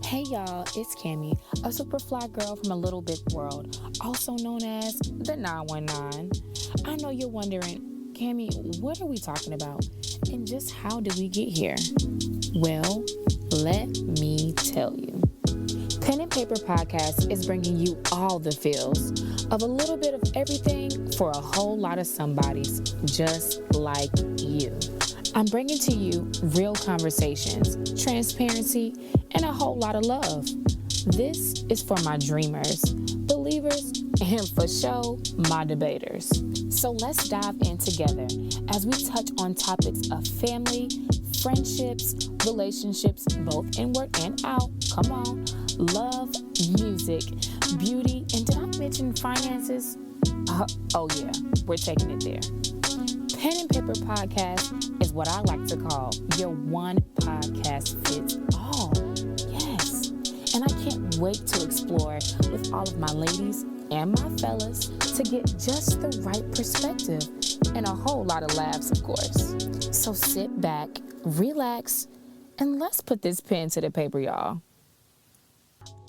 Hey y'all, it's Cammie, a super fly girl from a little big world, also known as the 919. I know you're wondering, Cammie, what are we talking about? And just how did we get here? Well, let me tell you. Pen and Paper Podcast is bringing you all the feels of a little bit of everything for a whole lot of somebodies just like you. I'm bringing to you real conversations, transparency, and a whole lot of love. This is for my dreamers, believers, and for sure, my debaters. So let's dive in together as we touch on topics of family, friendships, relationships, both inward and out, come on, love, music, beauty, and did I mention finances? Oh yeah, we're taking it there. Pen and Paper Podcast is what I like to call your one podcast fits all. Yes. And I can't wait to explore with all of my ladies and my fellas to get just the right perspective and a whole lot of laughs, of course. So sit back, relax, and let's put this pen to the paper, y'all.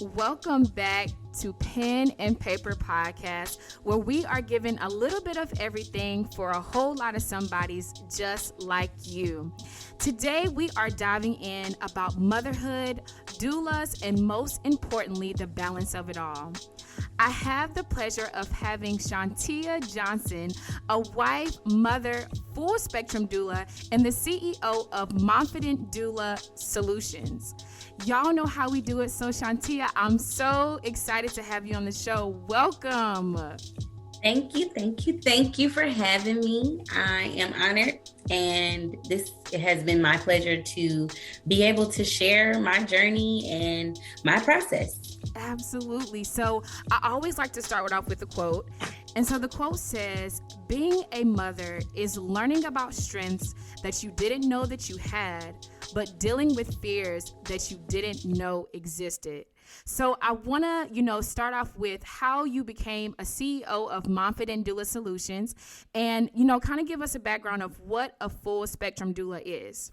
Welcome back to Pen and Paper Podcast, where we are giving a little bit of everything for a whole lot of somebodies just like you. Today, we are diving in about motherhood, doulas, and most importantly, the balance of it all. I have the pleasure of having Shontia Johnson, a wife, mother, full spectrum doula, and the CEO of Momfident Doula Solutions. Y'all know how we do it, so Shontia, I'm so excited to have you on the show. Welcome. Thank you for having me. I am honored, and it has been my pleasure to be able to share my journey and my process. Absolutely. So I always like to start off with a quote. And so the quote says, being a mother is learning about strengths that you didn't know that you had, but dealing with fears that you didn't know existed. So I want to, start off with how you became a CEO of Momfident Doula Solutions and, kind of give us a background of what a full spectrum doula is.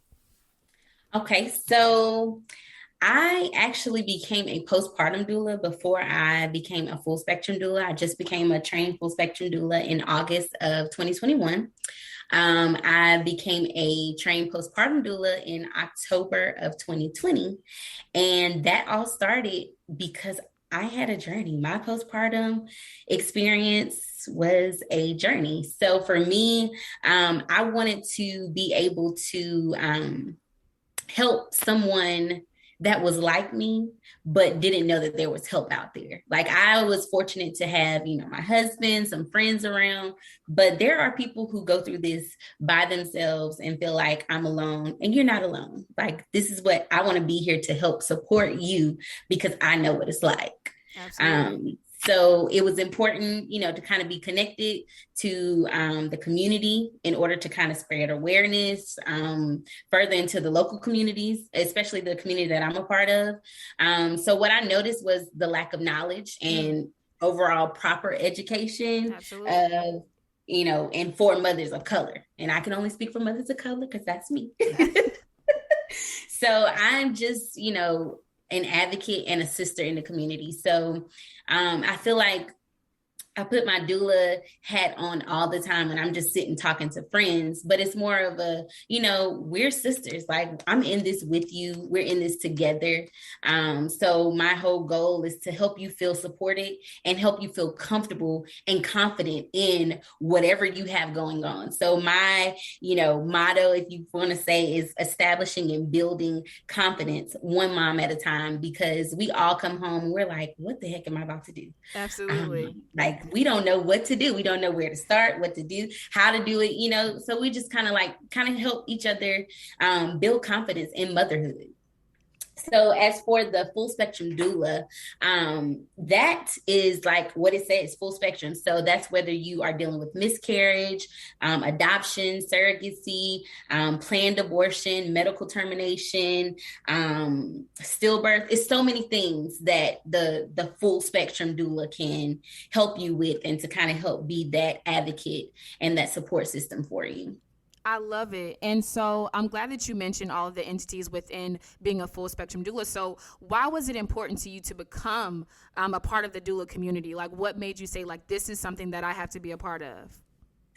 Okay, so I actually became a postpartum doula before I became a full spectrum doula. I just became a trained full spectrum doula in August of 2021. I became a trained postpartum doula in October of 2020. And that all started because I had a journey. My postpartum experience was a journey. So for me, I wanted to be able to help someone that was like me, but didn't know that there was help out there. Like I was fortunate to have, my husband, some friends around, but there are people who go through this by themselves and feel like I'm alone, and you're not alone. Like, this is what I want to be here to help support you because I know what it's like. Absolutely. So it was important, to kind of be connected to the community in order to kind of spread awareness further into the local communities, especially the community that I'm a part of. So what I noticed was the lack of knowledge and overall proper education of, and for mothers of color. And I can only speak for mothers of color because that's me. So I'm just, an advocate and a sister in the community. So I feel like I put my doula hat on all the time and I'm just sitting talking to friends, but it's more of a, we're sisters. Like, I'm in this with you. We're in this together. So my whole goal is to help you feel supported and help you feel comfortable and confident in whatever you have going on. So my, motto, if you want to say, is establishing and building confidence one mom at a time, because we all come home and we're like, what the heck am I about to do? Absolutely. We don't know what to do. We don't know where to start, what to do, how to do it, so we just kind of help each other build confidence in motherhood. So as for the full spectrum doula, that is like what it says, full spectrum. So that's whether you are dealing with miscarriage, adoption, surrogacy, planned abortion, medical termination, stillbirth. It's so many things that the full spectrum doula can help you with, and to kind of help be that advocate and that support system for you. I love it. And so I'm glad that you mentioned all of the entities within being a full spectrum doula. So why was it important to you to become a part of the doula community? Like, what made you say, like, this is something that I have to be a part of?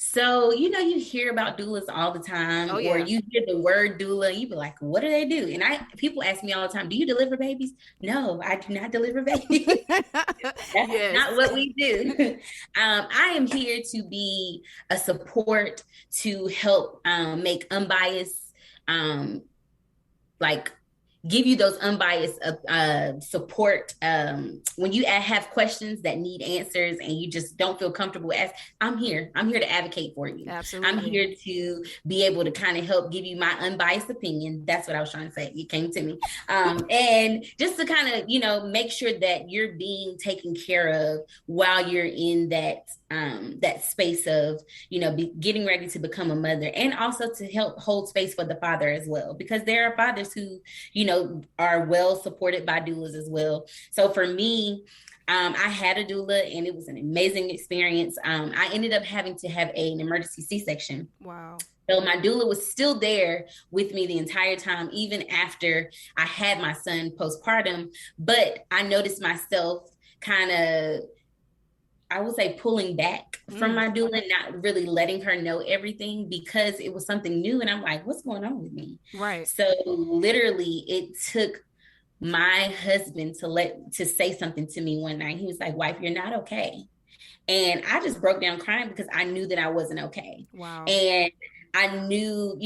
So, you hear about doulas all the time, Oh, or yeah. you hear the word doula, you be like, what do they do? And people ask me all the time, do you deliver babies? No, I do not deliver babies. That's Yes. not what we do. I am here to be a support, to help make unbiased, like give you those unbiased support when you have questions that need answers and you just don't feel comfortable. I'm here to advocate for you. Absolutely. I'm here to be able to kind of help give you my unbiased opinion. That's what I was trying to say. It came to me. And just to kind of make sure that you're being taken care of while you're in that space of getting ready to become a mother, and also to help hold space for the father as well, because there are fathers who are well supported by doulas as well. So for me, I had a doula and it was an amazing experience. I ended up having to have an emergency C-section. Wow. So my doula was still there with me the entire time, even after I had my son postpartum. But I noticed myself kind of, I would say, pulling back from my doula, not really letting her know everything because it was something new. And I'm like, what's going on with me? Right. So literally it took my husband to say something to me one night. He was like, wife, you're not okay. And I just broke down crying because I knew that I wasn't okay. Wow. And I knew,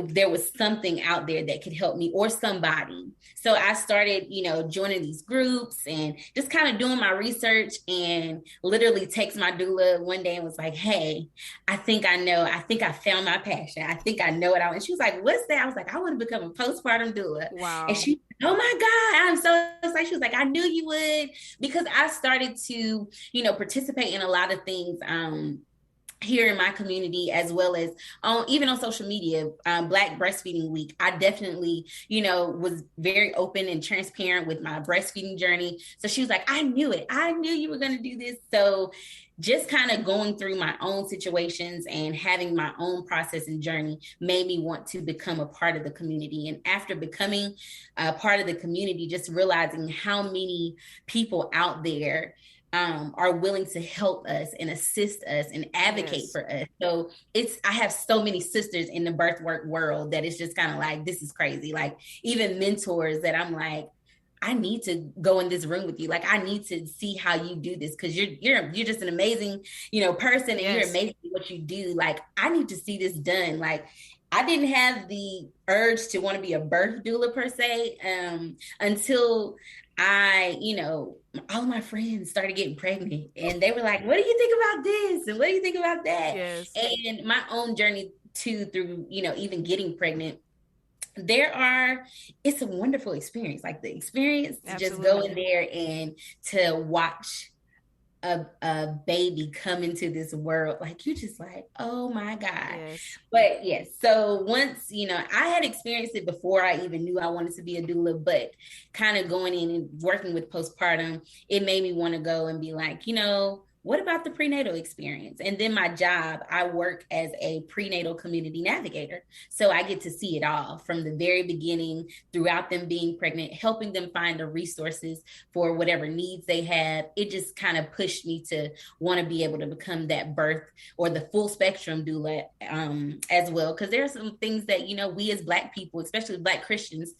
there was something out there that could help me, or somebody. So I started, joining these groups and just kind of doing my research, and literally text my doula one day and was like, hey, I think I found my passion. I think I know what I want. And she was like, what's that? I was like, I want to become a postpartum doula. Wow. And she, oh my God, I'm so excited. She was like, I knew you would, because I started to, participate in a lot of things, here in my community, as well as even on social media. Black Breastfeeding Week, I definitely, was very open and transparent with my breastfeeding journey. So she was like, I knew it. I knew you were going to do this. So just kind of going through my own situations and having my own process and journey made me want to become a part of the community. And after becoming a part of the community, just realizing how many people out there are willing to help us and assist us and advocate for us. So I have so many sisters in the birth work world that it's just kind of like, this is crazy. Like, even mentors that I'm like, I need to go in this room with you. Like, I need to see how you do this, because you're just an amazing, person, and you're amazing at what you do. Like, I need to see this done. Like, I didn't have the urge to want to be a birth doula per se, until all my friends started getting pregnant, and they were like, what do you think about this? And what do you think about that? Yes. And my own journey too, through, even getting pregnant, it's a wonderful experience. Like, the experience to just go in there and to watch a baby come into this world, like, you just like, oh my God. Yes. But yes, so once, I had experienced it before I even knew I wanted to be a doula, but kind of going in and working with postpartum, it made me want to go and be like, what about the prenatal experience? And then my job, I work as a prenatal community navigator. So I get to see it all from the very beginning, throughout them being pregnant, helping them find the resources for whatever needs they have. It just kind of pushed me to want to be able to become that birth or the full spectrum doula as well. Because there are some things that, we as Black people, especially Black Christians,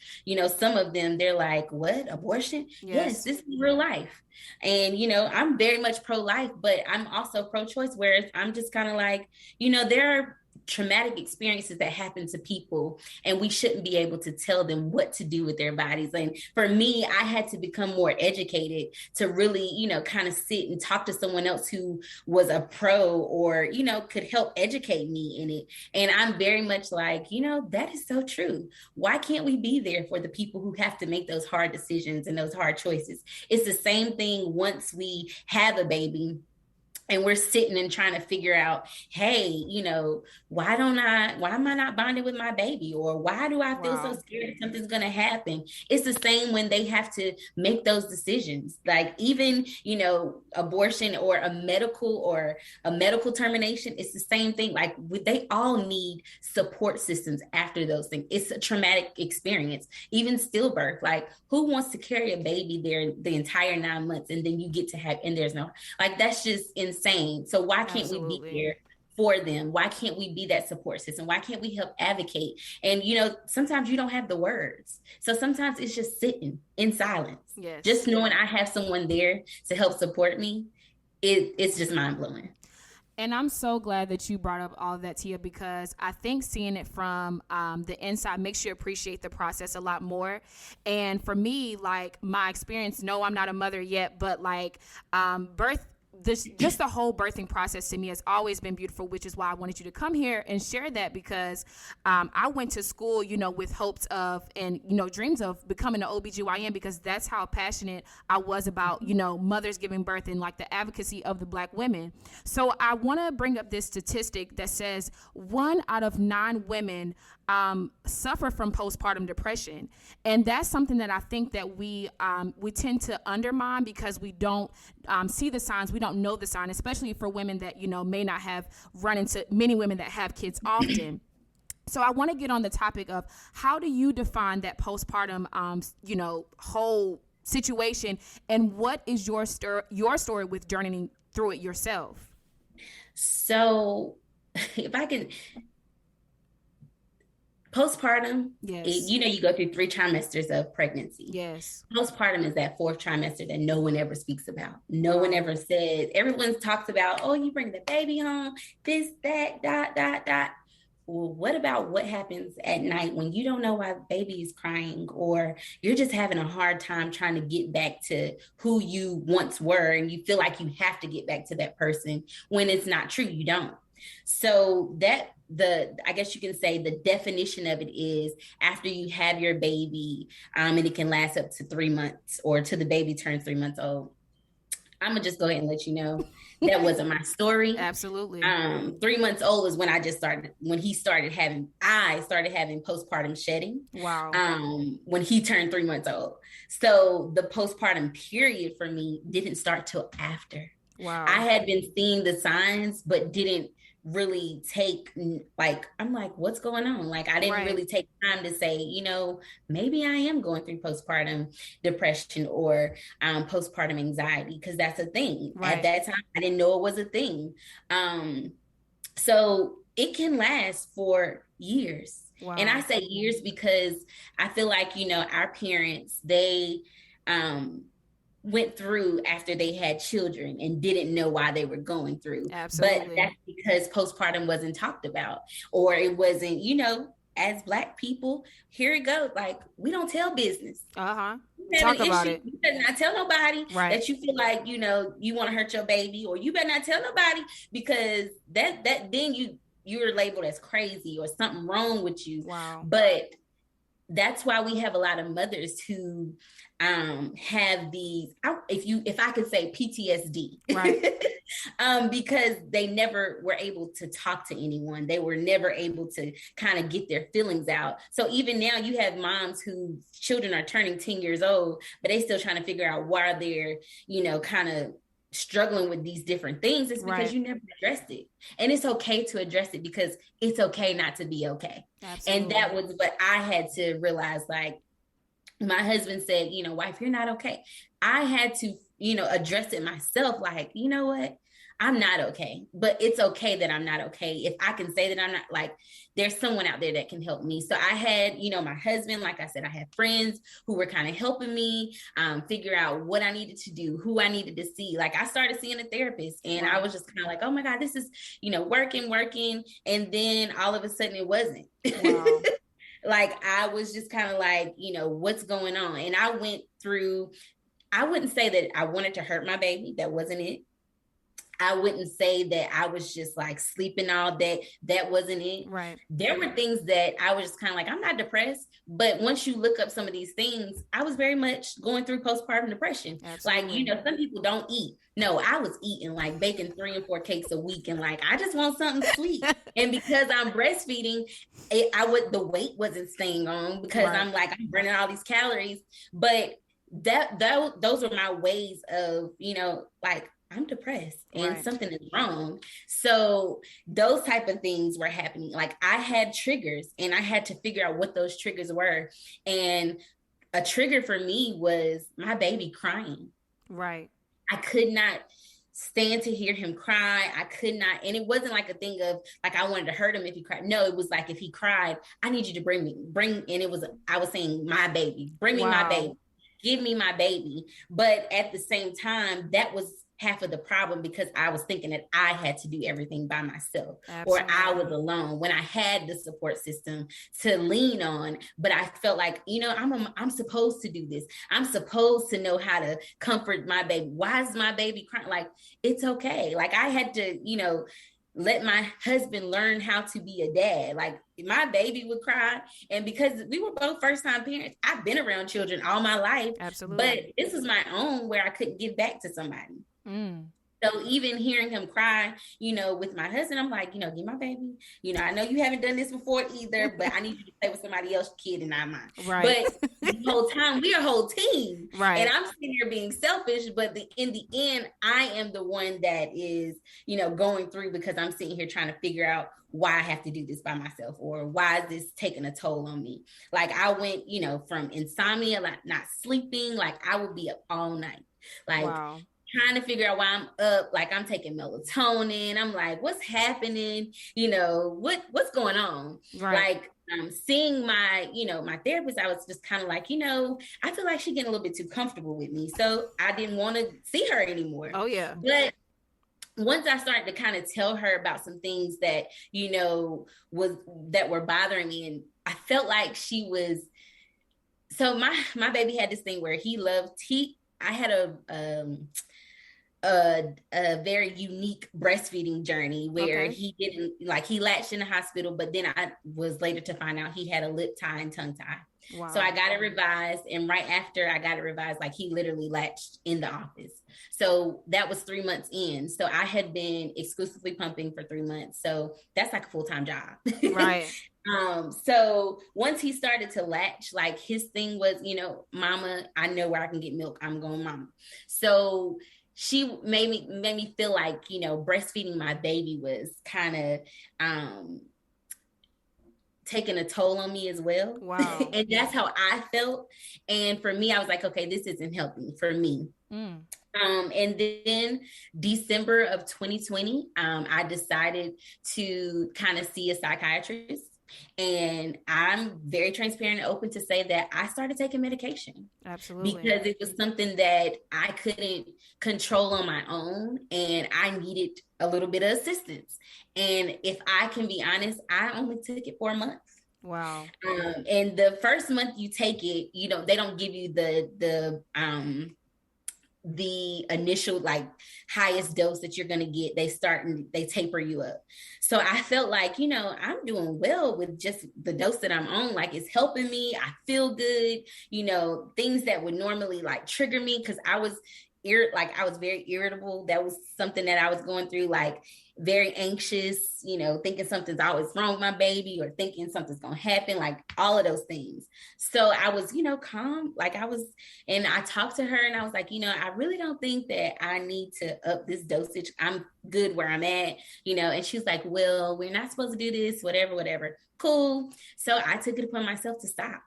some of them, they're like, what, abortion? Yes, this is real life. And, I'm very much pro-life, but I'm also pro-choice, whereas I'm just kind of like, there are traumatic experiences that happen to people, and we shouldn't be able to tell them what to do with their bodies. And for me, I had to become more educated to really, kind of sit and talk to someone else who was a pro, or, could help educate me in it. And I'm very much like, that is so true. Why can't we be there for the people who have to make those hard decisions and those hard choices? It's the same thing once we have a baby. and we're sitting and trying to figure out, hey, why am I not bonding with my baby? Or why do I feel so scared something's going to happen? It's the same when they have to make those decisions. Like even, abortion or a medical termination, it's the same thing. Like they all need support systems after those things. It's a traumatic experience. Even stillbirth, like who wants to carry a baby there the entire 9 months and then you get to have, and there's no, like, that's just insane. So why can't we be here for them? Why can't we be that support system? Why can't we help advocate? And, sometimes you don't have the words. So sometimes it's just sitting in silence. Yes. Just knowing I have someone there to help support me, it's just mind blowing. And I'm so glad that you brought up all of that, Tia, because I think seeing it from the inside makes you appreciate the process a lot more. And for me, like my experience, no, I'm not a mother yet, but like just the whole birthing process to me has always been beautiful, which is why I wanted you to come here and share that, because I went to school, with hopes of and, dreams of becoming an OBGYN, because that's how passionate I was about, mothers giving birth and like the advocacy of the Black women. So I want to bring up this statistic that says 1 out of 9 women suffer from postpartum depression. And that's something that I think that we tend to undermine because we don't see the signs. We don't know the sign, especially for women that, may not have run into many women that have kids often. So I want to get on the topic of how do you define that postpartum, whole situation, and what is your story with journeying through it yourself? So if I can... Postpartum, yes. You go through 3 trimesters of pregnancy. Yes. Postpartum is that 4th trimester that no one ever speaks about. No one ever says. Everyone talks about, oh, you bring the baby home, this, that, dot, dot, dot. Well, what about what happens at night when you don't know why the baby is crying, or you're just having a hard time trying to get back to who you once were, and you feel like you have to get back to that person when it's not true, you don't. So I guess you can say the definition of it is after you have your baby, and it can last up to 3 months or till the baby turns 3 months old. I'm gonna just go ahead and let you know that wasn't my story. Absolutely. 3 months old is when I started having postpartum shedding. Wow. When he turned 3 months old. So the postpartum period for me didn't start till after. Wow. I had been seeing the signs, but didn't really take, I'm like, what's going on? Like, I didn't really take time to say, maybe I am going through postpartum depression or postpartum anxiety, because that's a thing. At that time, I didn't know it was a thing. So it can last for years. Wow. And I say years because I feel like, our parents, they went through after they had children and didn't know why they were going through. Absolutely. But that's because postpartum wasn't talked about, or it wasn't, as Black people, here it goes. Like, we don't tell business. Talk about it. You better not tell nobody that you feel like, you want to hurt your baby, or you better not tell nobody, because that then you're labeled as crazy or something wrong with you. Wow. But that's why we have a lot of mothers who have these, if I could say PTSD, because they never were able to talk to anyone. They were never able to kind of get their feelings out. So even now you have moms whose children are turning 10 years old, but they still trying to figure out why they're, kind of struggling with these different things. It's because you never addressed it. And it's okay to address it, because it's okay not to be okay. Absolutely. And that was what I had to realize. Like, my husband said, wife, you're not okay. I had to, address it myself. Like, you know what? I'm not okay, but it's okay that I'm not okay. If I can say that I'm not, like, there's someone out there that can help me. So I had, my husband, like I said, I had friends who were kind of helping me figure out what I needed to do, who I needed to see. Like, I started seeing a therapist, and I was just kind of like, oh my God, this is, working. And then all of a sudden it wasn't. Wow. Like, I was just kind of like, what's going on? And I went through, I wouldn't say that I wanted to hurt my baby. That wasn't it. I wouldn't say that I was just like sleeping all day. That wasn't it. Right. There were things that I was just kind of like, I'm not depressed. But once you look up some of these things, I was very much going through postpartum depression. Absolutely. Like, you know, some people don't eat. No, I was eating, like baking 3 and 4 cakes a week. And like, I just want something sweet. And because I'm breastfeeding, the weight wasn't staying on because Right. I'm like, I'm burning all these calories. But those are my ways of, you know, like, I'm depressed and Right. something is wrong. So those type of things were happening. Like, I had triggers and I had to figure out what those triggers were. And a trigger for me was my baby crying. Right. I could not stand to hear him cry. I could not. And it wasn't like a thing of like, I wanted to hurt him if he cried. No, it was like, if he cried, I need you to and it was, I was saying, my baby, bring me my baby, give me my baby. But at the same time, that was half of the problem because I was thinking that I had to do everything by myself. Absolutely. Or I was alone when I had the support system to lean on. But I felt like, you know, I'm supposed to do this. I'm supposed to know how to comfort my baby. Why is my baby crying? Like, it's okay. Like, I had to, you know, let my husband learn how to be a dad. Like, my baby would cry. And because we were both first-time parents, I've been around children all my life. Absolutely. But this was my own where I couldn't give back to somebody. So even hearing him cry, you know, with my husband, I'm like, you know, give my baby. You know, I know you haven't done this before either, but I need you to play with somebody else's kid and not mine. Right. But the whole time, we're a whole team. Right. And I'm sitting here being selfish, but in the end, I am the one that is, you know, going through because I'm sitting here trying to figure out why I have to do this by myself or why is this taking a toll on me? Like, I went, you know, from insomnia, like not sleeping, like I would be up all night. Like, wow. Trying to figure out why I'm up, like I'm taking melatonin. I'm like, what's happening? You know, what's going on? Right. Like, seeing my, you know, my therapist, I was just kind of like, you know, I feel like she's getting a little bit too comfortable with me. So I didn't want to see her anymore. Oh, yeah. But once I started to kind of tell her about some things that, you know, that were bothering me, and I felt like she was, so my baby had this thing where I had a very unique breastfeeding journey where he didn't, like, he latched in the hospital, but then I was later to find out he had a lip tie and tongue tie. Wow. So I got it revised. And right after I got it revised, like, he literally latched in the office. So that was 3 months in. So I had been exclusively pumping for 3 months. So that's like a full-time job. Right. So once he started to latch, like, his thing was, you know, mama, I know where I can get milk. I'm going mama. So she made me feel like, you know, breastfeeding my baby was kind of taking a toll on me as well. Wow. And that's how I felt. And for me, I was like, okay, this isn't helping for me. And then December of 2020, I decided to kind of see a psychiatrist. And I'm very transparent and open to say that I started taking medication. Absolutely. Because it was something that I couldn't control on my own, and I needed a little bit of assistance. And if I can be honest, I only took it for a month. Wow. And the first month you take it, you know, they don't give you the initial, like, highest dose that you're going to get. They taper you up. So I felt like, you know, I'm doing well with just the dose that I'm on. Like, it's helping me. I feel good, you know, things that would normally, like, trigger me, because I was very irritable. That was something that I was going through, like, very anxious, you know, thinking something's always wrong with my baby, or thinking something's going to happen, like all of those things. So I was, you know, calm, and I talked to her and I was like, you know, I really don't think that I need to up this dosage. I'm good where I'm at, you know. And she was like, well, we're not supposed to do this, whatever. Cool. So I took it upon myself to stop.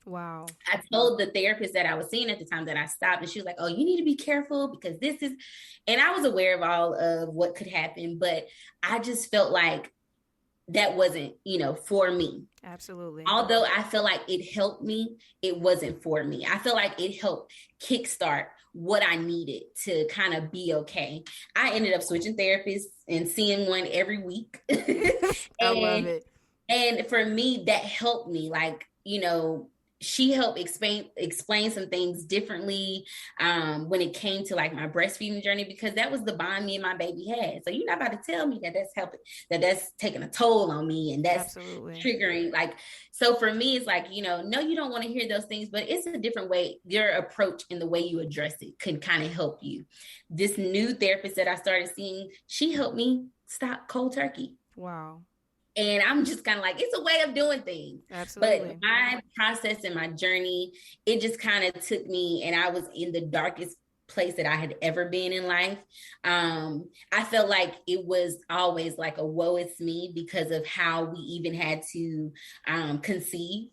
Wow. I told the therapist that I was seeing at the time that I stopped, and she was like, oh, you need to be careful because this is, and I was aware of all of what could happen, but I just felt like that wasn't, you know, for me. Absolutely. Although I feel like it helped me, it wasn't for me. I feel like it helped kickstart what I needed to kind of be okay. I ended up switching therapists and seeing one every week. I love it. And for me, that helped me, like, you know, she helped explain some things differently when it came to like my breastfeeding journey, because that was the bond me and my baby had. So you're not about to tell me that that's helping, that that's taking a toll on me, and that's Absolutely triggering. Like, so for me, it's like, no, you don't want to hear those things, but it's a different way. Your approach and the way you address it can kind of help you. This new therapist that I started seeing, she helped me stop cold turkey. Wow. And I'm just kind of like, it's a way of doing things. Absolutely. But my process and my journey, it just kind of took me, and I was in the darkest place that I had ever been in life. I felt like it was always like a woe is me because of how we even had to conceive.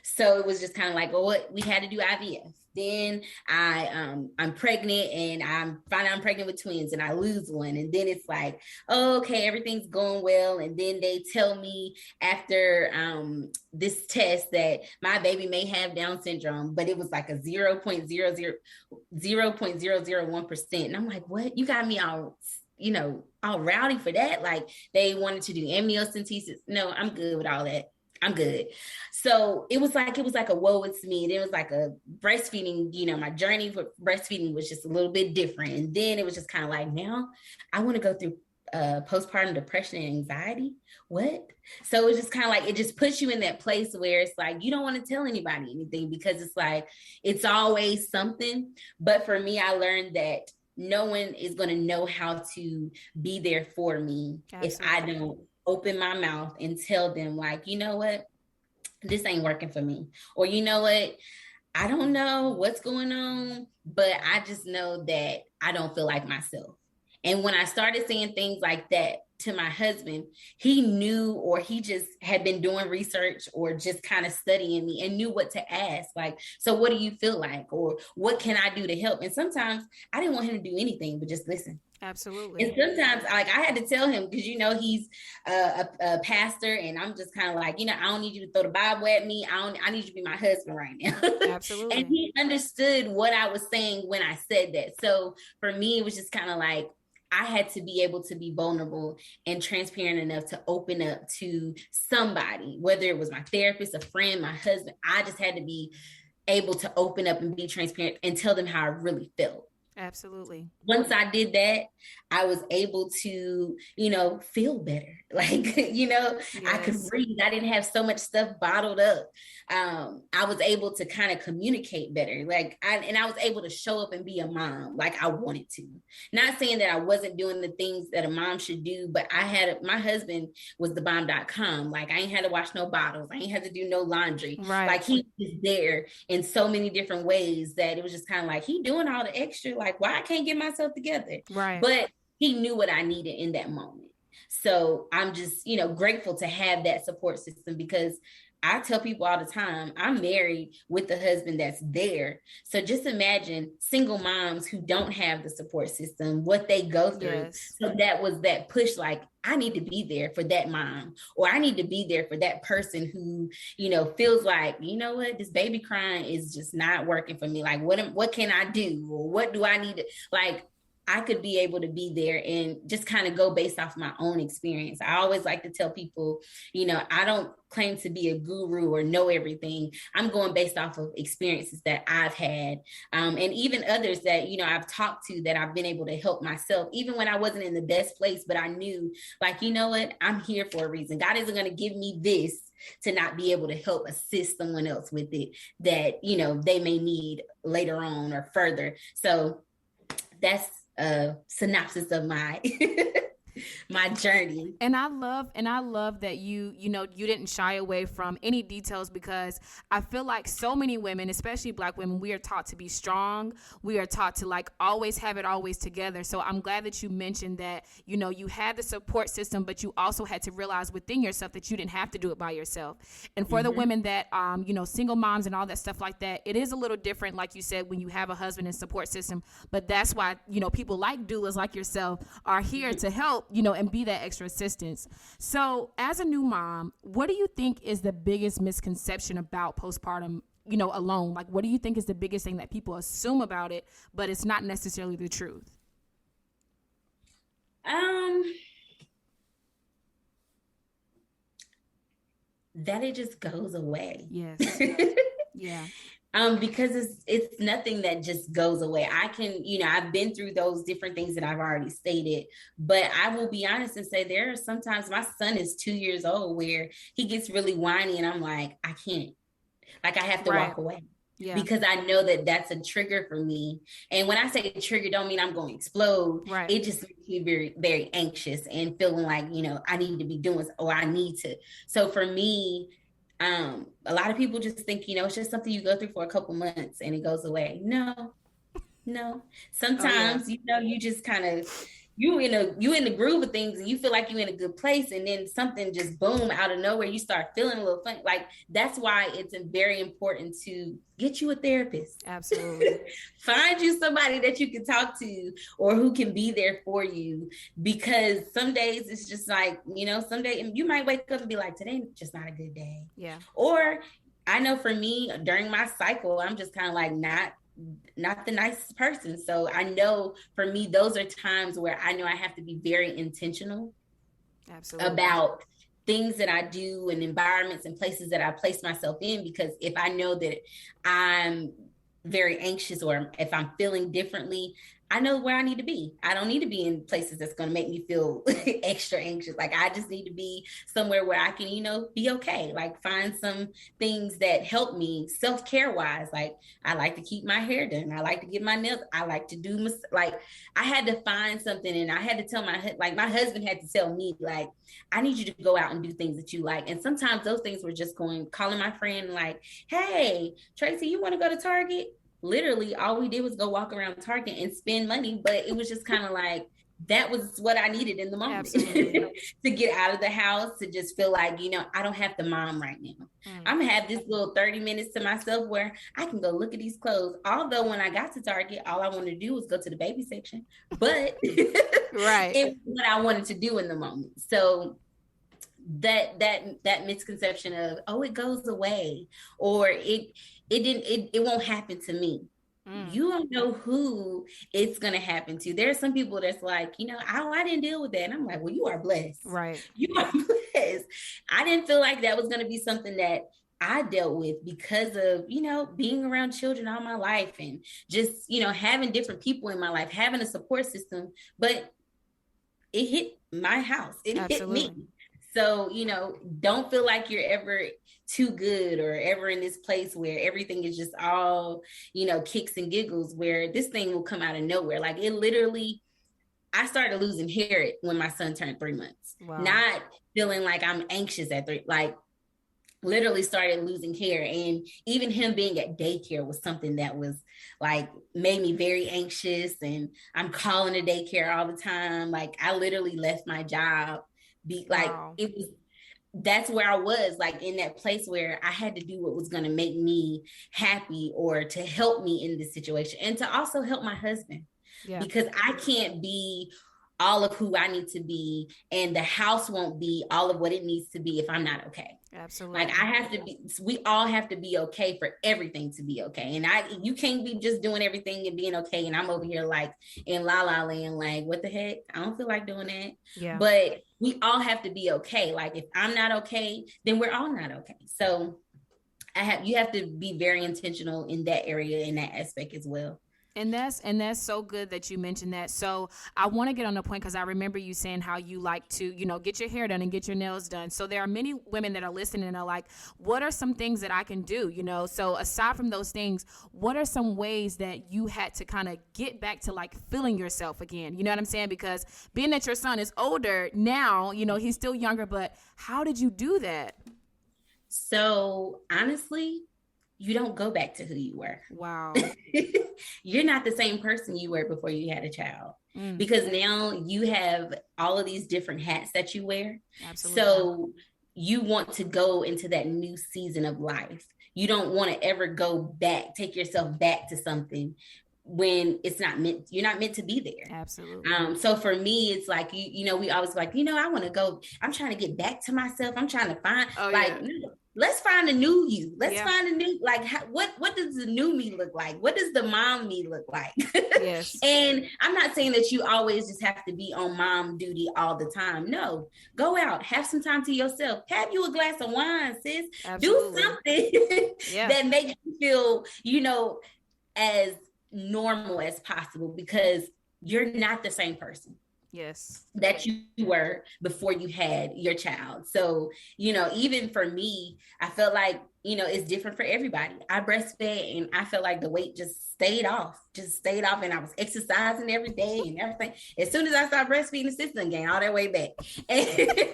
So it was just kind of like, well, we had to do IVF. Then I'm pregnant, and I'm pregnant with twins, and I lose one. And then it's like, oh, okay, everything's going well. And then they tell me after this test that my baby may have Down syndrome, but it was like a 0.001%. And I'm like, what? You got me all, all rowdy for that. Like, they wanted to do amniocentesis. No, I'm good with all that. I'm good. So it was like a woe it's me. And it was like a breastfeeding, my journey for breastfeeding was just a little bit different. And then it was just kind of like, now I want to go through postpartum depression and anxiety. What? So it's just kind of like, it just puts you in that place where it's like, you don't want to tell anybody anything, because it's like, it's always something. But for me, I learned that no one is going to know how to be there for me. Absolutely. If I don't open my mouth and tell them, like, you know what, this ain't working for me. Or, you know what, I don't know what's going on, but I just know that I don't feel like myself. And when I started saying things like that to my husband, he knew, or he just had been doing research or just kind of studying me and knew what to ask. Like, so what do you feel like? Or what can I do to help? And sometimes I didn't want him to do anything but just listen. Absolutely. And sometimes, like, I had to tell him, because, he's a pastor, and I'm just kind of like, I don't need you to throw the Bible at me. I need you to be my husband right now. Absolutely. And he understood what I was saying when I said that. So for me, it was just kind of like, I had to be able to be vulnerable and transparent enough to open up to somebody, whether it was my therapist, a friend, my husband. I just had to be able to open up and be transparent and tell them how I really felt. Absolutely. Once I did that, I was able to, feel better. Like, yes. I could breathe. I didn't have so much stuff bottled up. I was able to kind of communicate better. Like, I was able to show up and be a mom like I wanted to. Not saying that I wasn't doing the things that a mom should do, but my husband was the bomb.com. Like, I ain't had to wash no bottles. I ain't had to do no laundry. Right. Like, he was there in so many different ways that it was just kind of like, he doing all the extra. Like, why I can't get myself together? Right. But he knew what I needed in that moment. So I'm just, grateful to have that support system, because I tell people all the time, I'm married with a husband that's there. So just imagine single moms who don't have the support system, what they go through. Yes. So that was that push, like, I need to be there for that mom, or I need to be there for that person who, feels like, what, this baby crying is just not working for me. Like, what can I do? Or what do I need to, like, I could be able to be there and just kind of go based off my own experience. I always like to tell people, I don't claim to be a guru or know everything. I'm going based off of experiences that I've had, and even others that, I've talked to, that I've been able to help myself, even when I wasn't in the best place, but I knew, like, what, I'm here for a reason. God isn't going to give me this to not be able to help assist someone else with it that, they may need later on or further. So that's a synopsis of my my journey. And I love that you didn't shy away from any details, because I feel like so many women, especially Black women, we are taught to be strong. We are taught to, like, always have it always together. So I'm glad that you mentioned that, you had the support system, but you also had to realize within yourself that you didn't have to do it by yourself. And for the women that, single moms and all that stuff like that, it is a little different, like you said, when you have a husband and support system. But that's why, people like doulas like yourself are here to help, and be that extra assistance. So as a new mom, what do you think is the biggest misconception about postpartum, alone? Like, what do you think is the biggest thing that people assume about it, but it's not necessarily the truth? That it just goes away. Yes. Yeah. Because it's nothing that just goes away. I can, I've been through those different things that I've already stated, but I will be honest and say there are sometimes my son is 2 years old where he gets really whiny and I'm like, I can't, like I have to walk away. Yeah. Because I know that that's a trigger for me. And when I say trigger, don't mean I'm going to explode. Right. It just makes me very, very anxious and feeling like, I need to be doing, or I need to. So for me, a lot of people just think, it's just something you go through for a couple months and it goes away. No. Sometimes, you just kind of, you in the groove of things and you feel like you're in a good place, and then something just boom out of nowhere, you start feeling a little funny. Like, that's why it's very important to get you a therapist. Absolutely. Find you somebody that you can talk to or who can be there for you, because some days it's just like, some day you might wake up and be like, today's just not a good day. Yeah. Or I know for me, during my cycle, I'm just kind of like not the nicest person. So I know for me, those are times where I know I have to be very intentional. Absolutely. About things that I do and environments and places that I place myself in, because if I know that I'm very anxious or if I'm feeling differently, I know where I need to be. I don't need to be in places that's going to make me feel extra anxious. Like, I just need to be somewhere where I can, be okay. Like, find some things that help me self-care wise. Like, I like to keep my hair done. I like to get my nails. I like to do, I had to find something, and I had to tell my husband had to tell me, like, I need you to go out and do things that you like. And sometimes those things were just calling my friend like, hey, Tracy, you want to go to Target? Literally all we did was go walk around Target and spend money, but it was just kind of like, that was what I needed in the moment. To get out of the house, to just feel like, I don't have the mom right now. I'm gonna have this little 30 minutes to myself where I can go look at these clothes. Although when I got to Target, all I wanted to do was go to the baby section, but right. It was what I wanted to do in the moment. So that misconception of, oh, it goes away, or it won't happen to me. You don't know who it's going to happen to. There are some people that's like, I didn't deal with that. And I'm like, well, you are blessed. Right. You are blessed. I didn't feel like that was going to be something that I dealt with because of, being around children all my life and just, having different people in my life, having a support system. But it hit my house. It Absolutely. Hit me. So, don't feel like you're ever too good or ever in this place where everything is just all, kicks and giggles, where this thing will come out of nowhere. Like, it literally, I started losing hair when my son turned 3 months. Wow. Not feeling like I'm anxious at 3, like literally started losing hair. And even him being at daycare was something that was like, made me very anxious. And I'm calling the daycare all the time. Like, I literally left my job. Wow. That's where I was, like, in that place where I had to do what was going to make me happy or to help me in this situation, and to also help my husband. Yeah. Because I can't be all of who I need to be, and the house won't be all of what it needs to be if I'm not okay. Absolutely. Like, we all have to be okay for everything to be okay. And you can't be just doing everything and being okay. And I'm over here like in la la land, like, what the heck? I don't feel like doing that. Yeah. But we all have to be okay. Like, if I'm not okay, then we're all not okay. So you have to be very intentional in that area, in that aspect as well. And that's so good that you mentioned that. So I want to get on the point, because I remember you saying how you like to, get your hair done and get your nails done. So there are many women that are listening and are like, what are some things that I can do? So aside from those things, what are some ways that you had to kind of get back to like feeling yourself again? You know what I'm saying? Because being that your son is older now, he's still younger, but how did you do that? So honestly, you don't go back to who you were. Wow. You're not the same person you were before you had a child, because now you have all of these different hats that you wear. Absolutely. So you want to go into that new season of life. You don't want to ever take yourself back to something when you're not meant to be there. Absolutely. So for me, it's like, we always like, I want to go, I'm trying to get back to myself. I'm trying to find let's find a new you. Let's find a new, like, what does the new me look like? What does the mom me look like? Yes. And I'm not saying that you always just have to be on mom duty all the time. No, go out, have some time to yourself, have you a glass of wine, sis. Absolutely. Do something that makes you feel, as normal as possible, because you're not the same person that you were before you had your child. So, even for me, I felt like, it's different for everybody. I breastfed and I felt like the weight just stayed off, and I was exercising every day and everything. As soon as I started breastfeeding, the system gained all that way back. And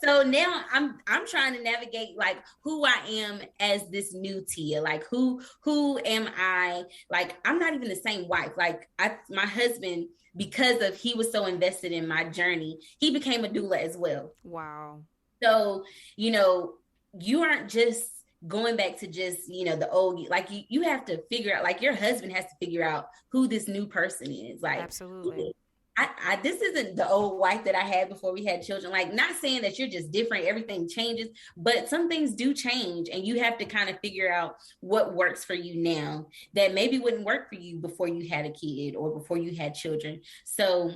so now I'm trying to navigate like who I am as this new Tia. Like who am I? Like, I'm not even the same wife. Like my husband, because of he was so invested in my journey, he became a doula as well. Wow. So, you aren't just going back to just, the old, like you have to figure out, like your husband has to figure out who this new person is. Like, absolutely. This isn't the old wife that I had before we had children. Like, not saying that you're just different, everything changes, but some things do change, and you have to kind of figure out what works for you now that maybe wouldn't work for you before you had a kid or before you had children. So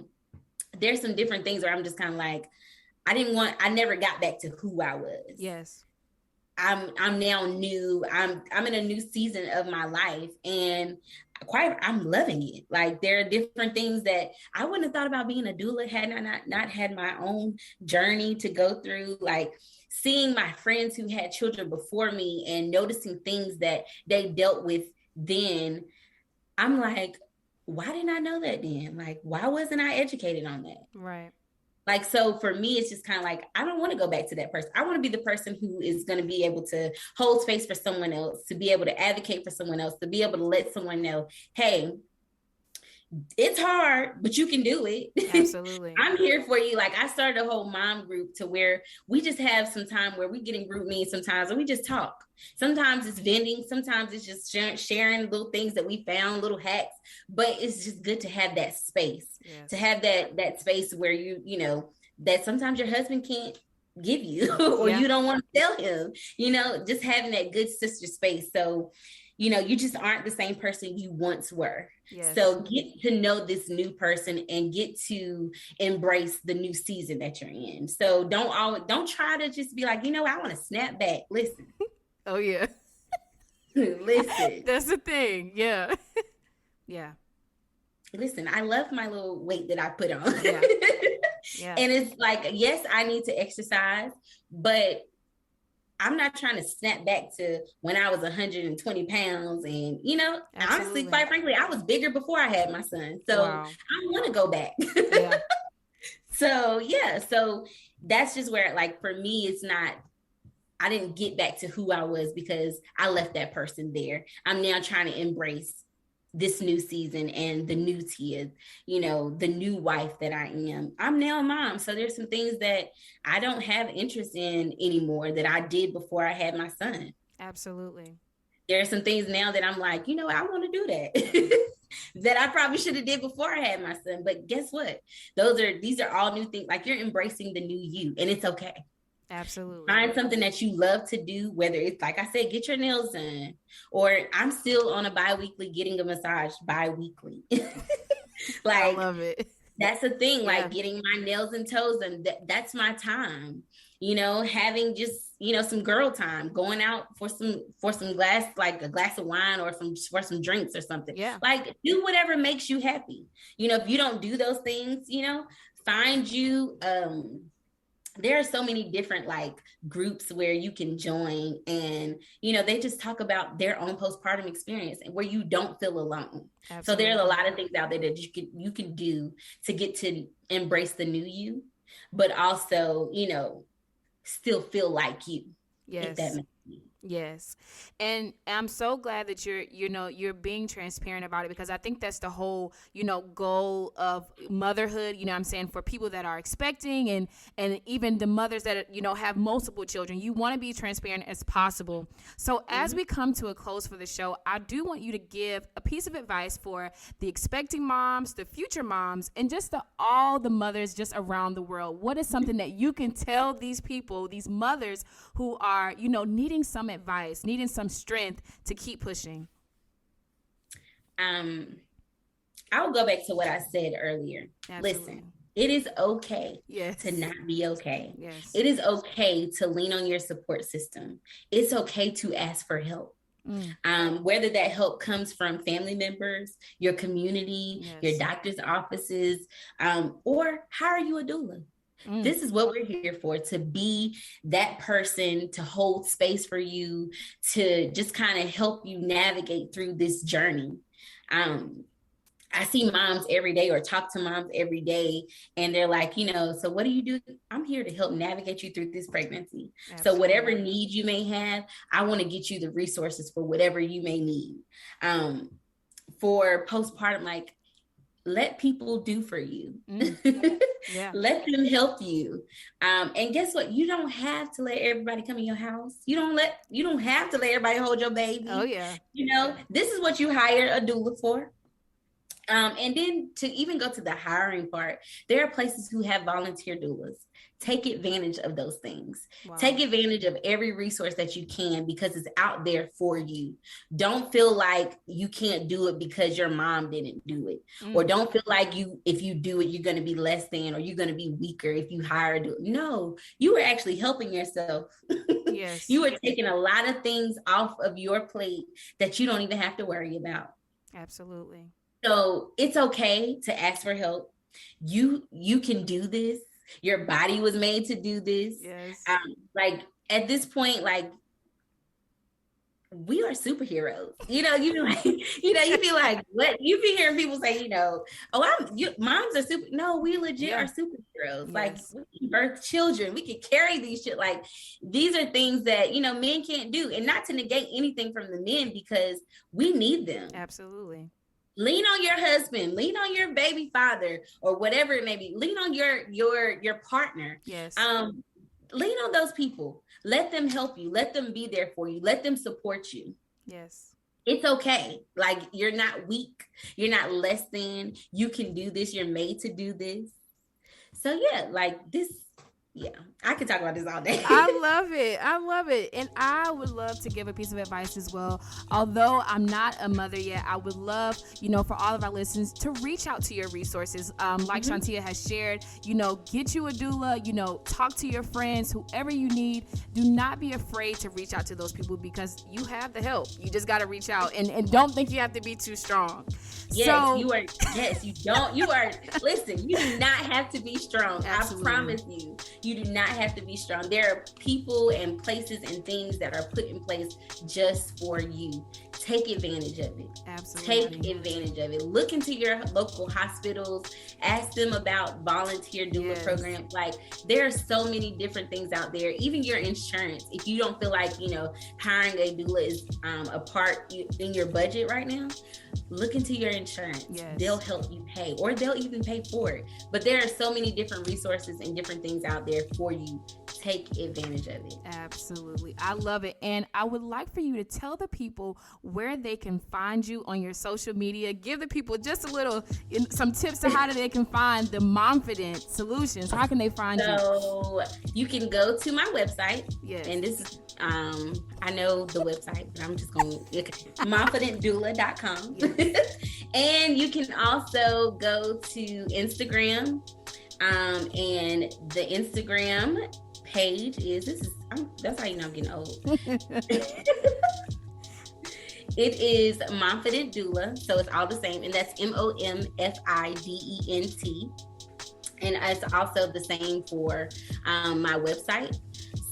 there's some different things where I'm just kind of like, I never got back to who I was. Yes. I'm now new. I'm in a new season of my life, and I'm loving it. Like, there are different things that I wouldn't have thought about being a doula had I not had my own journey to go through. Like, seeing my friends who had children before me and noticing things that they dealt with then, I'm like, why didn't I know that then? Like, why wasn't I educated on that? Right. Like, so for me, it's just kind of like, I don't want to go back to that person. I want to be the person who is going to be able to hold space for someone else, to be able to advocate for someone else, to be able to let someone know, hey, it's hard, but you can do it. Absolutely. I'm here for you. Like, I started a whole mom group to where we just have some time where we get in group meetings sometimes, and we just talk. Sometimes it's vending. Sometimes it's just sharing little things that we found, little hacks. But it's just good to have that space, to have that space where that sometimes your husband can't give you or you don't want to tell him, just having that good sister space. So, you just aren't the same person you once were. Yes. So get to know this new person and get to embrace the new season that you're in. So don't try to just be like, I want to snap back. Listen. Oh yeah. Listen. That's the thing. Yeah. Yeah. Listen, I love my little weight that I put on. Yeah. Yeah. And it's like, yes, I need to exercise, but I'm not trying to snap back to when I was 120 pounds. And, honestly, quite frankly, I was bigger before I had my son. So I don't want to go back. Yeah. So that's just where, like, for me, it's not, I didn't get back to who I was because I left that person there. I'm now trying to embrace this new season and the new Tia, the new wife that I am. I'm now a mom. So there's some things that I don't have interest in anymore that I did before I had my son. Absolutely. There are some things now that I'm like, I want to do that. That I probably should have did before I had my son. But guess what? These are all new things. Like, you're embracing the new you, and it's okay. Absolutely. Find something that you love to do, whether it's, like I said, get your nails done, or I'm still on a bi-weekly getting a massage bi-weekly. Like, I love it. That's the thing, like getting my nails and toes, and that's my time, having just, some girl time, going out for some glass, like a glass of wine or for some drinks or something. Yeah. Like, do whatever makes you happy. If you don't do those things, find you, there are so many different like groups where you can join, and they just talk about their own postpartum experience and where you don't feel alone. Absolutely. So there's a lot of things out there that you can do to get to embrace the new you, but also still feel like you. Yes. If that makes sense. Yes. And I'm so glad that you're being transparent about it, because I think that's the whole, goal of motherhood, what I'm saying, for people that are expecting, and even the mothers that, have multiple children. You want to be transparent as possible. So as we come to a close for the show, I do want you to give a piece of advice for the expecting moms, the future moms, and just all the mothers just around the world. What is something that you can tell these people, these mothers who are, needing some advice, needing some strength to keep pushing? I'll go back to what I said earlier. Absolutely. Listen, it is okay to not be okay. Yes. It is okay to lean on your support system. It's okay to ask for help. Whether that help comes from family members, your community, your doctor's offices, or hire you a doula. This is what we're here for, to be that person, to hold space for you, to just kind of help you navigate through this journey. I see moms every day, or talk to moms every day, and they're like, so what do you do? I'm here to help navigate you through this pregnancy. Absolutely. So whatever need you may have, I want to get you the resources for whatever you may need. For postpartum, let people do for you. Let them help you. And guess what? You don't have to let everybody come in your house. You don't have to let everybody hold your baby. Oh yeah. This is what you hire a doula for. And then to even go to the hiring part, there are places who have volunteer doulas. Take advantage of those things. Wow. Take advantage of every resource that you can, because it's out there for you. Don't feel like you can't do it because your mom didn't do it. Or don't feel like if you do it, you're going to be less than, or you're going to be weaker if you hire a doula. No, you are actually helping yourself. Yes. You are taking a lot of things off of your plate that you don't even have to worry about. Absolutely. So it's okay to ask for help. You can do this. Your body was made to do this. Yes. At this point, we are superheroes. You be like, what? You be hearing people say, moms are super. No, we legit are superheroes. Yes. We can birth children. We can carry these shit. These are things that, men can't do. And not to negate anything from the men, because we need them. Absolutely. Lean on your husband, lean on your baby father, or whatever it may be. Lean on your partner. Yes. Lean on those people. Let them help you. Let them be there for you. Let them support you. Yes. It's okay. You're not weak. You're not less than. You can do this. You're made to do this. So I could talk about this all day. I love it. And I would love to give a piece of advice as well. Although I'm not a mother yet, I would love, for all of our listeners to reach out to your resources. Like Shontia has shared, get you a doula, talk to your friends, whoever you need. Do not be afraid to reach out to those people, because you have the help. You just got to reach out, and don't think you have to be too strong. Yes, you are. Yes, you don't. You are. Listen, you do not have to be strong. Absolutely. I promise you. You do not have to be strong. There are people and places and things that are put in place just for you. Take advantage of it. Absolutely. Take advantage of it. Look into your local hospitals. Ask them about volunteer doula programs. There are so many different things out there. Even your insurance. If you don't feel like, hiring a doula is a part in your budget right now, look into your insurance. Yes. They'll help you pay, or they'll even pay for it. But there are so many different resources and different things out there for you. Take advantage of it. Absolutely. I love it. And I would like for you to tell the people where they can find you on your social media. Give the people just some tips to how they can find the Momfident Solutions. How can they find you? So you can go to my website. Yes. And this is, I know the website, but I'm just going to, momfidentdoula.com. Yes. And you can also go to Instagram. And the Instagram page that's how you know I'm getting old. It is Momfident Doula, so it's all the same, and that's Momfident. And it's also the same for my website.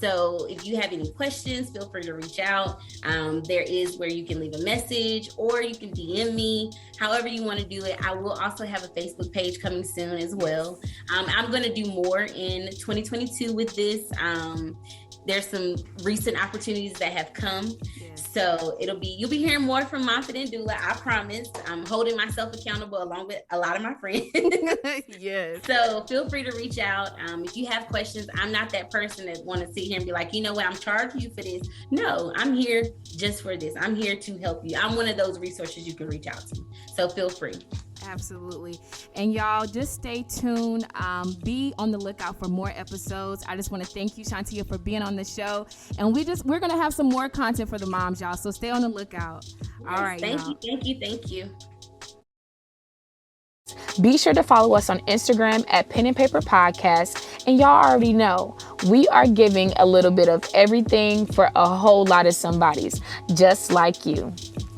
So if you have any questions, feel free to reach out. There is where you can leave a message or you can DM me, however you want to do it. I will also have a Facebook page coming soon as well. I'm going to do more in 2022 with this. There's some recent opportunities that have come. Yes. So you'll be hearing more from Momfident Doula, I promise. I'm holding myself accountable along with a lot of my friends. Yes. So feel free to reach out. If you have questions, I'm not that person that want to sit here and be like, you know what, I'm charging you for this. No, I'm here just for this. I'm here to help you. I'm one of those resources you can reach out to. So feel free. Absolutely. And y'all just stay tuned. Be on the lookout for more episodes. I just want to thank you, Shontia, for being on the show. And we're going to have some more content for the moms, y'all. So stay on the lookout. Yes, all right. Thank you. Be sure to follow us on Instagram at Pen and Paper Podcast. And y'all already know we are giving a little bit of everything for a whole lot of somebodies just like you.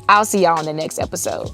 I'll see y'all on the next episode.